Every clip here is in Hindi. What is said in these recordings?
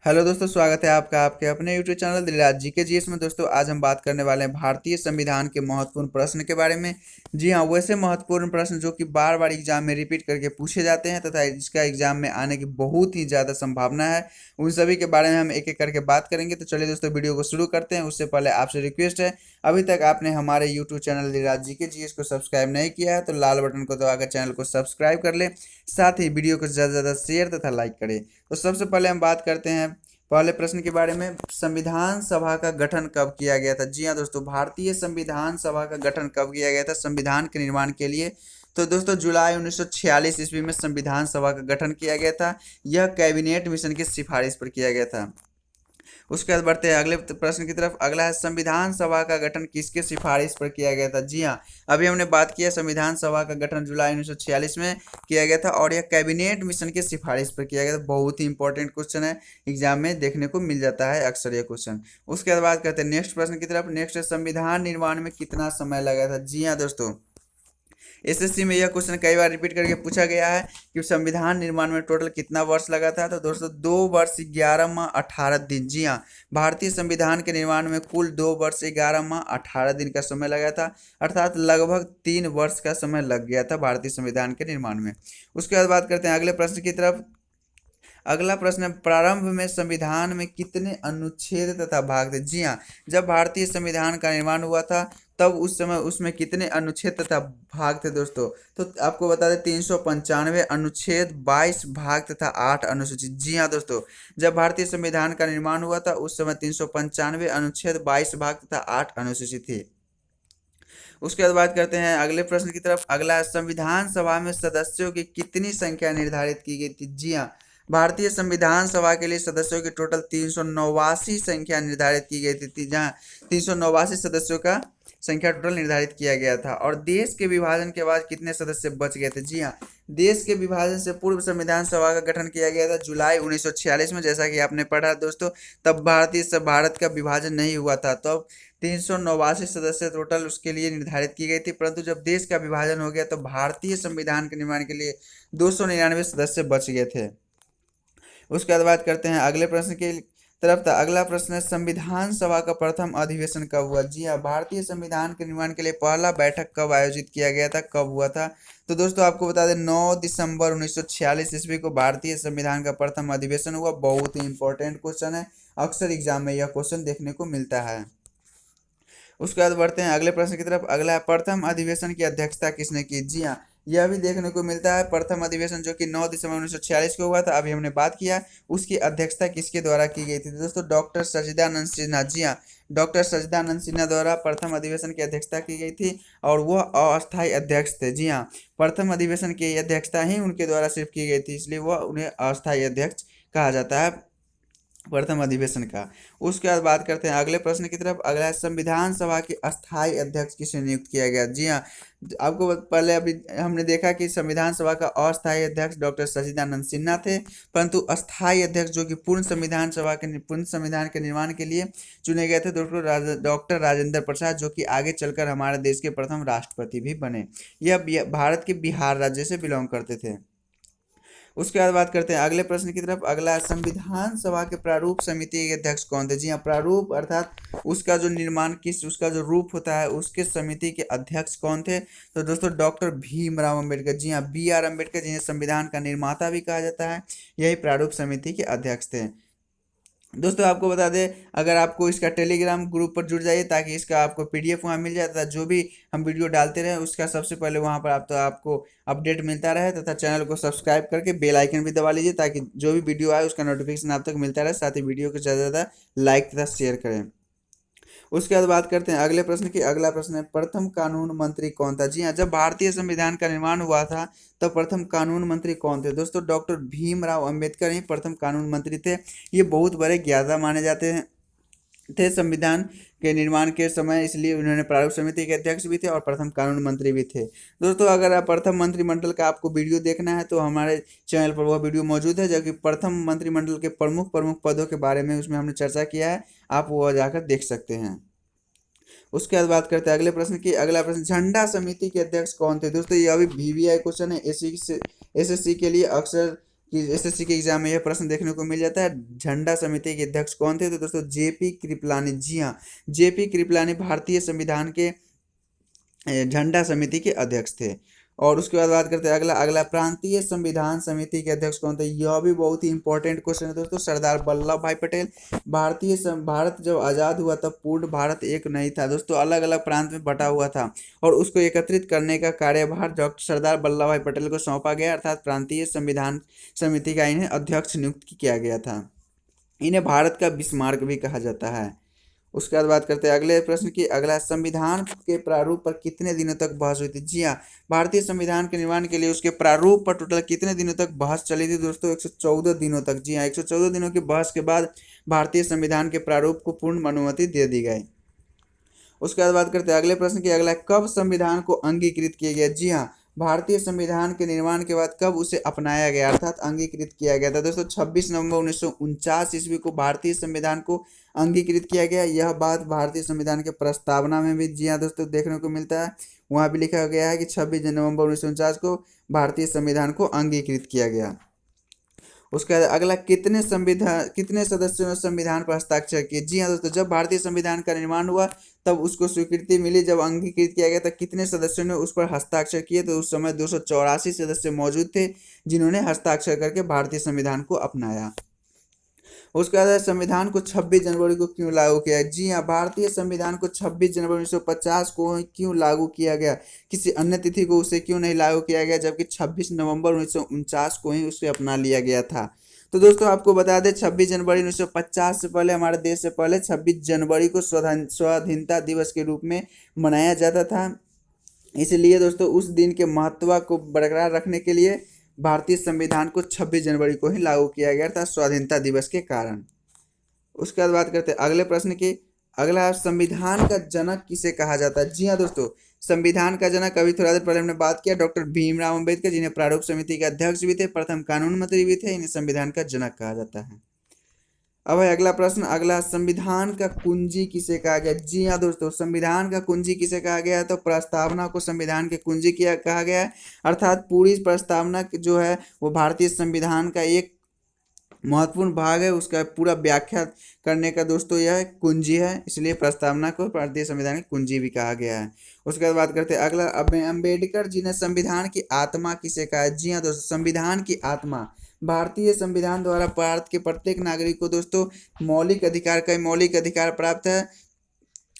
हेलो दोस्तों, स्वागत है आपका आपके अपने यूट्यूब चैनल दिलराज जी के जीएस में। दोस्तों आज हम बात करने वाले हैं भारतीय संविधान के महत्वपूर्ण प्रश्न के बारे में। जी हाँ, वैसे महत्वपूर्ण प्रश्न जो कि बार बार एग्जाम में रिपीट करके पूछे जाते हैं तथा इसका एग्जाम में आने की बहुत ही ज़्यादा संभावना है। उन सभी के बारे में हम एक एक करके बात करेंगे। तो चलिए दोस्तों, वीडियो को शुरू करते हैं। उससे पहले आपसे रिक्वेस्ट है, अभी तक आपने हमारे यूट्यूब चैनल दिलराज जी के जीएस को सब्सक्राइब नहीं किया है तो लाल बटन को दबाकर चैनल को सब्सक्राइब कर ले। साथ ही वीडियो को ज़्यादा से ज़्यादा शेयर तथा लाइक करें। तो सबसे पहले हम बात करते हैं पहले प्रश्न के बारे में। संविधान सभा का गठन कब किया गया था? जी हाँ दोस्तों, भारतीय संविधान सभा का गठन कब किया गया था संविधान के निर्माण के लिए? तो दोस्तों जुलाई 1946 ईस्वी में संविधान सभा का गठन किया गया था। यह कैबिनेट मिशन की सिफारिश पर किया गया था। उसके बाद बढ़ते हैं अगले प्रश्न की तरफ। अगला है, संविधान सभा का गठन किसके सिफारिश पर किया गया था? जी हाँ, अभी हमने बात किया संविधान सभा का गठन जुलाई 1946 में किया गया था और यह कैबिनेट मिशन की सिफारिश पर किया गया था। बहुत ही इंपॉर्टेंट क्वेश्चन है, एग्जाम में देखने को मिल जाता है अक्सर ये क्वेश्चन। उसके बाद बात करते हैं नेक्स्ट प्रश्न की तरफ। नेक्स्ट है, संविधान निर्माण में कितना समय लगा था? जी हाँ दोस्तों, एसएससी में यह क्वेश्चन कई बार रिपीट करके पूछा गया है कि संविधान निर्माण में टोटल कितना वर्ष लगा था। तो दोस्तों 2 वर्ष 11 माह 18 दिन। जी हाँ, भारतीय संविधान के निर्माण में कुल 2 वर्ष 11 माह 18 दिन का समय लगा था, अर्थात लगभग 3 वर्ष का समय लग गया था भारतीय संविधान के निर्माण में। उसके बाद बात करते हैं अगले प्रश्न की तरफ। अगला प्रश्न है, प्रारंभ में संविधान में कितने अनुच्छेद तथा भाग थे? जी हाँ, जब भारतीय संविधान का निर्माण हुआ था तब उस समय उसमें कितने अनुच्छेद तथा भाग थे दोस्तों? तो आपको बता दें 395 अनुच्छेद, 22 भाग तथा 8 अनुसूचित। जी हाँ दोस्तों, जब भारतीय संविधान का निर्माण हुआ था उस समय 395 अनुच्छेद, 22 भाग तथा 8 अनुसूचित थे। उसके बाद बात करते हैं अगले प्रश्न की तरफ। अगला है, संविधान सभा में सदस्यों की कितनी संख्या निर्धारित की गई थी? जी हाँ, भारतीय संविधान सभा के लिए सदस्यों की टोटल 389 संख्या निर्धारित की गई थी, जहाँ 389 सदस्यों का संख्या टोटल निर्धारित किया गया था। और देश के विभाजन के बाद कितने सदस्य बच गए थे? जी हाँ, देश के विभाजन से पूर्व संविधान सभा का गठन किया गया था जुलाई 1946 में, जैसा कि आपने पढ़ा दोस्तों। तब भारत का विभाजन नहीं हुआ था, तो 389 सदस्य टोटल उसके लिए निर्धारित की गई थी। परंतु जब देश का विभाजन हो गया तो भारतीय संविधान के निर्माण के लिए 299 सदस्य बच गए थे। उसके बाद बात करते हैं अगले प्रश्न की तरफ। था अगला प्रश्न है, संविधान सभा का प्रथम अधिवेशन कब हुआ? जी हाँ, भारतीय संविधान के निर्माण के लिए पहला बैठक कब आयोजित किया गया था, कब हुआ था? तो दोस्तों आपको बता दें 9 दिसंबर 1946 ईस्वी को भारतीय संविधान का प्रथम अधिवेशन हुआ। बहुत ही इंपॉर्टेंट क्वेश्चन है, अक्सर एग्जाम में यह क्वेश्चन देखने को मिलता है। उसके बाद बढ़ते हैं अगले प्रश्न की तरफ। अगला है, प्रथम अधिवेशन की अध्यक्षता किसने की? जी हाँ, यह भी देखने को मिलता है। प्रथम अधिवेशन जो कि 9 दिसंबर 1946 को हुआ था, अभी हमने बात किया, उसकी अध्यक्षता किसके द्वारा की गई थी? दोस्तों डॉक्टर सच्चिदानंद सिन्हा। जी हाँ, डॉक्टर सच्चिदानंद सिन्हा द्वारा प्रथम अधिवेशन की अध्यक्षता की गई थी और वह अस्थायी अध्यक्ष थे। जी हाँ, प्रथम अधिवेशन की अध्यक्षता ही उनके द्वारा सिर्फ की गई थी, इसलिए वह उन्हें अस्थायी अध्यक्ष कहा जाता है प्रथम अधिवेशन का। उसके बाद बात करते हैं अगले प्रश्न की तरफ। अगला है, संविधान सभा के अस्थायी अध्यक्ष किसे नियुक्त किया गया? जी हाँ, आपको पहले अभी हमने देखा कि संविधान सभा का अस्थायी अध्यक्ष डॉक्टर सच्चिदानंद सिन्हा थे, परंतु अस्थायी अध्यक्ष जो कि पूर्ण संविधान के निर्माण के लिए चुने गए थे डॉक्टर राजेंद्र प्रसाद, जो कि आगे चलकर हमारे देश के प्रथम राष्ट्रपति भी बने। यह भारत के बिहार राज्य से बिलोंग करते थे। उसके बाद बात करते हैं अगले प्रश्न की तरफ। अगला, संविधान सभा के प्रारूप समिति के अध्यक्ष कौन थे? जी हाँ, प्रारूप अर्थात उसका जो निर्माण उसका जो रूप होता है उसके समिति के अध्यक्ष कौन थे? तो दोस्तों डॉक्टर भीमराव अंबेडकर। जी हाँ, B.R. अम्बेडकर, जिन्हें संविधान का निर्माता भी कहा जाता है, यही प्रारूप समिति के अध्यक्ष थे। दोस्तों आपको बता दें, अगर आपको इसका टेलीग्राम ग्रुप पर जुड़ जाइए ताकि इसका आपको पीडीएफ वहाँ मिल जाए तथा जो भी हम वीडियो डालते रहे उसका सबसे पहले वहाँ पर आपको अपडेट मिलता रहे, तथा चैनल को सब्सक्राइब करके बेल आइकन भी दबा लीजिए ताकि जो भी वीडियो आए उसका नोटिफिकेशन आप तक मिलता रहे। साथ ही वीडियो को ज़्यादा से ज़्यादा लाइक तथा शेयर करें। उसके बाद बात करते हैं अगले प्रश्न की। अगला प्रश्न है, प्रथम कानून मंत्री कौन था? जी हाँ, जब भारतीय संविधान का निर्माण हुआ था तब प्रथम कानून मंत्री कौन थे? दोस्तों डॉक्टर भीमराव अंबेडकर ही प्रथम कानून मंत्री थे। ये बहुत बड़े ज्ञाता माने जाते हैं थे संविधान के निर्माण के समय, इसलिए उन्होंने प्रारूप समिति के अध्यक्ष भी थे और प्रथम कानून मंत्री भी थे। दोस्तों अगर आप प्रथम मंत्रिमंडल का आपको वीडियो देखना है तो हमारे चैनल पर वह वीडियो मौजूद है, जो कि प्रथम मंत्रिमंडल के प्रमुख प्रमुख पदों के बारे में उसमें हमने चर्चा किया है, आप वह जाकर देख सकते हैं। उसके बाद बात करते हैं अगले प्रश्न की। अगला प्रश्न, झंडा समिति के अध्यक्ष कौन थे? दोस्तों ये अभी वीवीआई क्वेश्चन है, एसएससी के लिए अक्सर कि एसएससी के एग्जाम में यह प्रश्न देखने को मिल जाता है। झंडा समिति के अध्यक्ष कौन थे? तो दोस्तों जेपी कृपलानी। जी हाँ, जेपी कृपलानी भारतीय संविधान के झंडा समिति के अध्यक्ष थे। और उसके बाद बात करते हैं अगला अगला प्रांतीय संविधान समिति के अध्यक्ष कौन थे? यह भी बहुत ही इंपॉर्टेंट क्वेश्चन है दोस्तों। सरदार वल्लभ भाई पटेल। भारत जब आज़ाद हुआ तब पूर्ण भारत एक नहीं था दोस्तों, अलग अलग प्रांत में बटा हुआ था और उसको एकत्रित करने का कार्यभार डॉक्टर सरदार वल्लभ भाई पटेल को सौंपा गया, अर्थात प्रांतीय संविधान समिति का इन्हें अध्यक्ष नियुक्त किया गया था। इन्हें भारत का बिस्मार्क भी कहा जाता है। उसके बाद बात करते हैं अगले प्रश्न की। अगला, संविधान के प्रारूप पर कितने दिनों तक बहस हुई थी? जी हाँ, भारतीय संविधान के निर्माण के लिए उसके प्रारूप पर टोटल कितने दिनों तक बहस चली थी दोस्तों? 114 दिनों तक। जी हाँ, 114 दिनों की बहस के बाद भारतीय संविधान के प्रारूप को पूर्ण अनुमति दे दी गई। उसके बाद बात करते हैं अगले प्रश्न की। अगला, कब संविधान को अंगीकृत किया गया? जी हाँ, भारतीय संविधान के निर्माण के बाद कब उसे अपनाया गया अर्थात अंगीकृत किया गया था? दोस्तों 26 नवंबर 1949 ईस्वी को भारतीय संविधान को अंगीकृत किया गया। यह बात भारतीय संविधान के प्रस्तावना में भी, जी हाँ दोस्तों, देखने को मिलता है। वहाँ भी लिखा गया है कि 26 नवंबर 1949 को भारतीय संविधान को अंगीकृत किया गया। उसके बाद अगला, कितने सदस्यों ने संविधान पर हस्ताक्षर किए? जी हाँ दोस्तों, जब भारतीय संविधान का निर्माण हुआ तब उसको स्वीकृति मिली, जब अंगीकृत किया गया तब कितने सदस्यों ने उस पर हस्ताक्षर किए? तो उस समय 284 सदस्य मौजूद थे जिन्होंने हस्ताक्षर करके भारतीय संविधान को अपनाया। उसके बाद संविधान को 26 जनवरी को क्यों लागू किया? जी हाँ, भारतीय संविधान को 26 जनवरी 1950 को क्यों लागू किया गया? किसी अन्य तिथि को उसे क्यों नहीं लागू किया गया, जबकि 26 नवंबर 1949 को ही उसे अपना लिया गया था? तो दोस्तों आपको बता दें, 26 जनवरी 1950 से पहले, हमारे देश से पहले 26 जनवरी को स्वाधीनता दिवस के रूप में मनाया जाता था। इसलिए दोस्तों उस दिन के महत्व को बरकरार रखने के लिए भारतीय संविधान को 26 जनवरी को ही लागू किया गया था, स्वाधीनता दिवस के कारण। उसके बाद बात करते हैं अगले प्रश्न की। अगला, संविधान का जनक किसे कहा जाता है? जी हाँ दोस्तों, संविधान का जनक, अभी थोड़ा देर पहले हमने बात किया, डॉक्टर भीमराव अम्बेडकर, जिन्हें प्रारूप समिति के अध्यक्ष भी थे, प्रथम कानून मंत्री भी थे। इन्हें संविधान का जनक कहा जाता है। अब है अगला प्रश्न। अगला, संविधान का कुंजी किसे कहा गया? जी हाँ दोस्तों, संविधान का कुंजी किसे कहा गया है? तो प्रस्तावना को संविधान के कुंजी किया कहा गया है, अर्थात पूरी प्रस्तावना जो है वो भारतीय संविधान का एक महत्वपूर्ण भाग है, उसका पूरा व्याख्या करने का दोस्तों यह कुंजी है, इसलिए प्रस्तावना को भारतीय संविधान की कुंजी भी कहा गया है। उसके बाद बात करते हैं अगला, अम्बेडकर जी ने संविधान की आत्मा किसे कहा है? जी हाँ दोस्तों, संविधान की आत्मा, भारतीय संविधान द्वारा भारत के प्रत्येक नागरिक को दोस्तों कई मौलिक अधिकार प्राप्त है।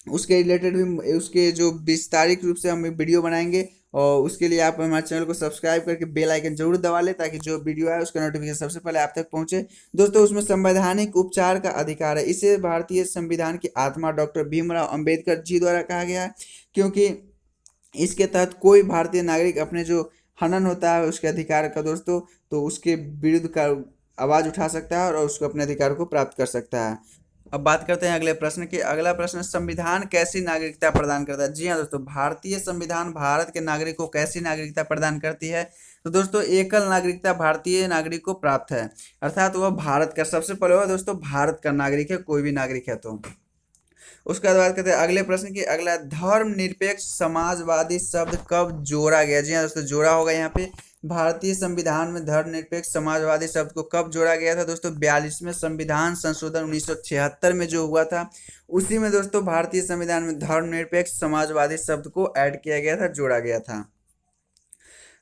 उसके रिलेटेड भी, उसके जो विस्तारित रूप से हम वीडियो बनाएंगे, और उसके लिए आप हमारे चैनल को सब्सक्राइब करके बेल आइकन जरूर दबा लें, ताकि जो वीडियो है उसका नोटिफिकेशन सबसे पहले आप तक पहुंचे। दोस्तों उसमें संवैधानिक उपचार का अधिकार है, इसे भारतीय संविधान की आत्मा डॉक्टर भीमराव अंबेडकर जी द्वारा कहा गया है, क्योंकि इसके तहत कोई भारतीय नागरिक अपने जो हनन होता है उसके अधिकार का दोस्तों, तो उसके विरुद्ध का आवाज़ उठा सकता है और उसको अपने अधिकार को प्राप्त कर सकता है। अब बात करते हैं अगले प्रश्न की। अगला प्रश्न, संविधान कैसी नागरिकता प्रदान करता है? जी हाँ दोस्तों, भारतीय संविधान भारत के नागरिक को कैसी नागरिकता प्रदान करती है? तो दोस्तों एकल नागरिकता भारतीय नागरिक को प्राप्त है, अर्थात वह भारत का, सबसे पहले वह दोस्तों भारत का नागरिक है, कोई भी नागरिक है तो। उसके बाद बात करते हैं अगले प्रश्न की। अगला, धर्मनिरपेक्ष समाजवादी शब्द कब जोड़ा गया? जी हाँ दोस्तों, जोड़ा होगा यहाँ पे। भारतीय संविधान में धर्मनिरपेक्ष समाजवादी शब्द को कब जोड़ा गया था दोस्तों? 42वें संविधान संशोधन 1976 में जो हुआ था, उसी में दोस्तों भारतीय संविधान में धर्मनिरपेक्ष समाजवादी शब्द को ऐड किया गया था, जोड़ा गया था।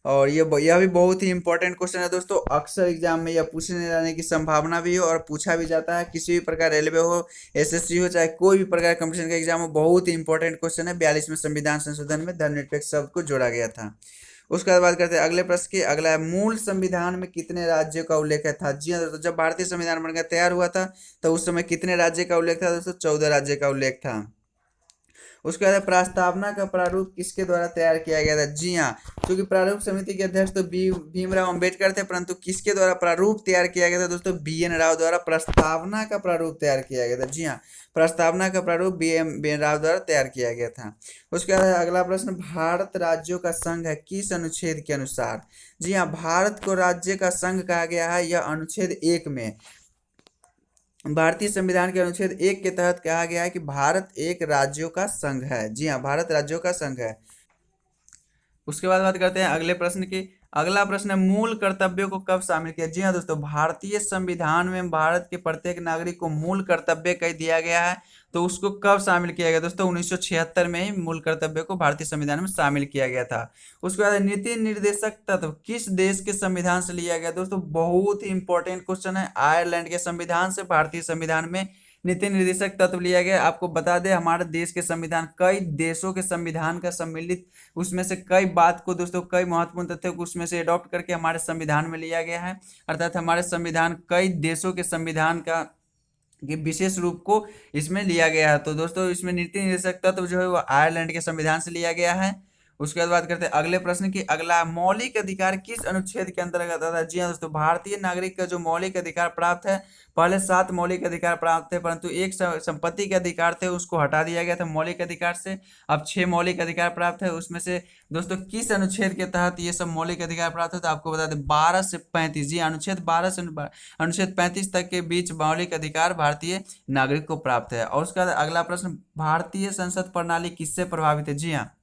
और यह भी बहुत ही इंपॉर्टेंट क्वेश्चन है दोस्तों, अक्सर एग्जाम में यह पूछने जाने की संभावना भी हो और पूछा भी जाता है। किसी भी प्रकार रेलवे हो, एसएससी हो, चाहे कोई भी प्रकार कंपटीशन का एग्जाम हो, बहुत ही इंपॉर्टेंट क्वेश्चन है। 42वें संविधान संशोधन में धर्मनिरपेक्ष शब्द को जोड़ा गया था। उसके बाद बात करते हैं अगले प्रश्न की। अगला है, मूल संविधान में कितने राज्यों का उल्लेख था? जी हाँ दोस्तों, जब भारतीय संविधान बनकर तैयार हुआ था तो उस समय कितने राज्य का उल्लेख था दोस्तों? 14 राज्य का उल्लेख था। उसके बाद प्रस्तावना का प्रारूप किसके द्वारा तैयार किया गया था? जी हाँ, क्योंकि प्रारूप समिति के अध्यक्ष तो भीमराव अंबेडकर थे, परंतु किसके द्वारा प्रारूप तैयार किया गया था दोस्तों? BN राव द्वारा प्रस्तावना का प्रारूप तैयार किया गया था। जी हाँ, प्रस्तावना का प्रारूप BN राव द्वारा तैयार किया गया था। उसके बाद अगला प्रश्न, भारत राज्यों का संघ है किस अनुच्छेद के अनुसार? जी हाँ, भारत को राज्य का संघ कहा गया है, यह अनुच्छेद 1 में, भारतीय संविधान के अनुच्छेद 1 के तहत कहा गया है कि भारत एक राज्यों का संघ है। जी हाँ, भारत राज्यों का संघ है। उसके बाद बात करते हैं अगले प्रश्न की। अगला प्रश्न है, मूल कर्तव्यों को कब शामिल किया? जी हाँ दोस्तों, भारतीय संविधान में भारत के प्रत्येक नागरिक को मूल कर्तव्य कह दिया गया है, तो उसको कब शामिल किया गया दोस्तों? 1976 में ही मूल कर्तव्य को भारतीय संविधान में शामिल किया गया था। उसके बाद नीति निर्देशक तत्व किस देश के संविधान से लिया गया? दोस्तों बहुत ही इंपॉर्टेंट क्वेश्चन है। आयरलैंड के संविधान से भारतीय संविधान में नीति निर्देशक तत्व लिया गया। आपको बता दें, हमारे देश के संविधान कई देशों के संविधान का सम्मिलित, उसमें से कई बात को दोस्तों, कई महत्वपूर्ण तथ्यों को उसमें से अडॉप्ट करके हमारे संविधान में लिया गया है। अर्थात हमारे संविधान कई देशों के संविधान का ये विशेष रूप को इसमें लिया गया है। तो दोस्तों इसमें नीति निर्देशक तत्व जो है वो आयरलैंड के संविधान से लिया गया है। उसके बाद बात करते हैं अगले प्रश्न की। अगला, मौलिक अधिकार किस अनुच्छेद के अंतर्गत आता है? जी हाँ दोस्तों, भारतीय नागरिक का जो मौलिक अधिकार प्राप्त है, पहले 7 मौलिक अधिकार प्राप्त थे, परंतु एक संपत्ति के अधिकार थे उसको हटा दिया गया था मौलिक अधिकार से। अब 6 मौलिक अधिकार प्राप्त है। उसमें से दोस्तों किस अनुच्छेद के तहत ये सब मौलिक अधिकार प्राप्त है? तो आपको बता दें 12 से 35। जी, अनुच्छेद 12 से अनुच्छेद 35 तक के बीच मौलिक अधिकार भारतीय नागरिक को प्राप्त है। और उसका अगला प्रश्न, भारतीय संसद प्रणाली किससे प्रभावित है? जी हाँ,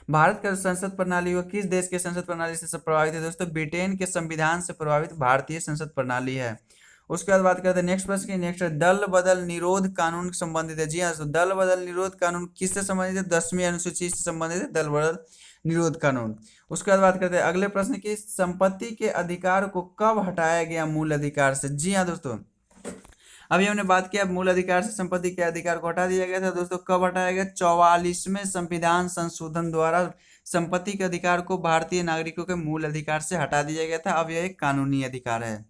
भारत का संसद प्रणाली वो किस देश के संसद प्रणाली से प्रभावित है? दोस्तों ब्रिटेन के संविधान से प्रभावित भारतीय संसद प्रणाली है। उसके बाद बात करते हैं नेक्स्ट प्रश्न की। नेक्स्ट है, दल बदल निरोध कानून संबंधित है। जी हाँ, तो दल बदल निरोध कानून किससे संबंधित है? 10वीं अनुसूची से संबंधित है दल बदल निरोध कानून। उसके बाद बात करते हैं अगले प्रश्न की, संपत्ति के अधिकार को कब हटाया गया मूल अधिकार से? जी हाँ दोस्तों, अभी हमने बात किया मूल अधिकार से संपत्ति के अधिकार को हटा दिया गया था। दोस्तों कब हटाया गया? 44वें संविधान संशोधन द्वारा संपत्ति के अधिकार को भारतीय नागरिकों के मूल अधिकार से हटा दिया गया था। अब यह एक कानूनी अधिकार है।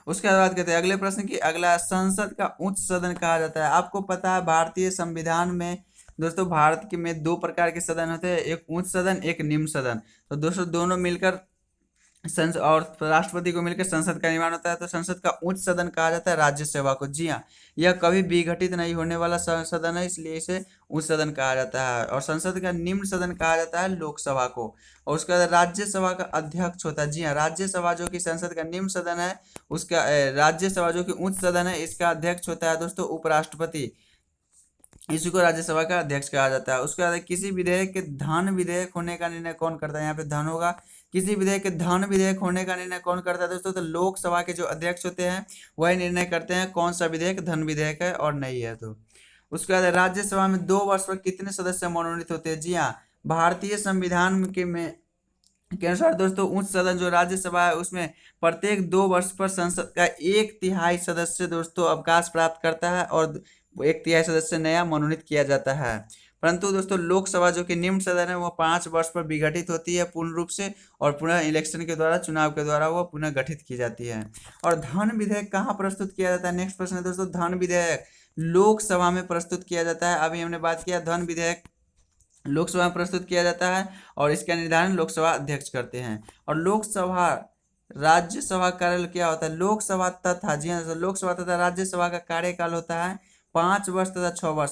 उसके बाद बात करते हैं अगले प्रश्न की। अगला, संसद का उच्च सदन कहा जाता है। आपको पता है भारतीय संविधान में दोस्तों भारत के में 2 प्रकार के सदन होते हैं, एक उच्च सदन, एक निम्न सदन। तो दोस्तों दोनों मिलकर और राष्ट्रपति को मिलकर संसद का निर्माण होता है। तो संसद का उच्च सदन कहा जाता है राज्यसभा को। जी हाँ, यह कभी विघटित नहीं होने वाला सदन है, इसलिए इसे उच्च सदन कहा जाता है। और संसद का निम्न सदन कहा जाता है लोकसभा को। और उसके बाद राज्यसभा का अध्यक्ष होता है। जी हाँ, राज्यसभा जो कि संसद का निम्न सदन है, उसका राज्यसभा जो कि उच्च सदन है, इसका अध्यक्ष होता है दोस्तों उपराष्ट्रपति। इसी को राज्यसभा का अध्यक्ष कहा जाता है। उसके बाद, किसी विधेयक के धन विधेयक होने का निर्णय कौन करता है? यहाँ पे धन होगा। किसी विधेयक के धन विधेयक होने का निर्णय कौन करता है दोस्तों? तो लोकसभा के जो अध्यक्ष होते हैं वही निर्णय करते हैं कौन सा विधेयक धन विधेयक है और नहीं है। तो उसके बाद, राज्यसभा में 2 वर्ष पर कितने सदस्य मनोनीत होते हैं? जी हाँ, भारतीय संविधान के अनुसार दोस्तों उच्च सदन जो राज्यसभा है उसमें प्रत्येक 2 वर्ष पर संसद का 1/3 सदस्य दोस्तों अवकाश प्राप्त करता है और 1/3 सदस्य नया मनोनीत किया जाता है। परंतु दोस्तों लोकसभा जो कि निम्न सदन है वो 5 वर्ष पर विघटित होती है पूर्ण रूप से, और पुनः इलेक्शन के द्वारा, चुनाव के द्वारा वो पुनः गठित की जाती है। और धन विधेयक कहाँ प्रस्तुत किया जाता है? नेक्स्ट प्रश्न है दोस्तों, धन विधेयक लोकसभा में प्रस्तुत किया जाता है। अभी हमने बात किया धन विधेयक लोकसभा में प्रस्तुत किया जाता है और इसका निर्धारण लोकसभा अध्यक्ष करते हैं। और लोकसभा राज्यसभा कार्यालय क्या होता है? लोकसभा तथा, जी हाँ, लोकसभा तथा राज्यसभा का कार्यकाल होता है 5 वर्ष तथा 6 वर्ष।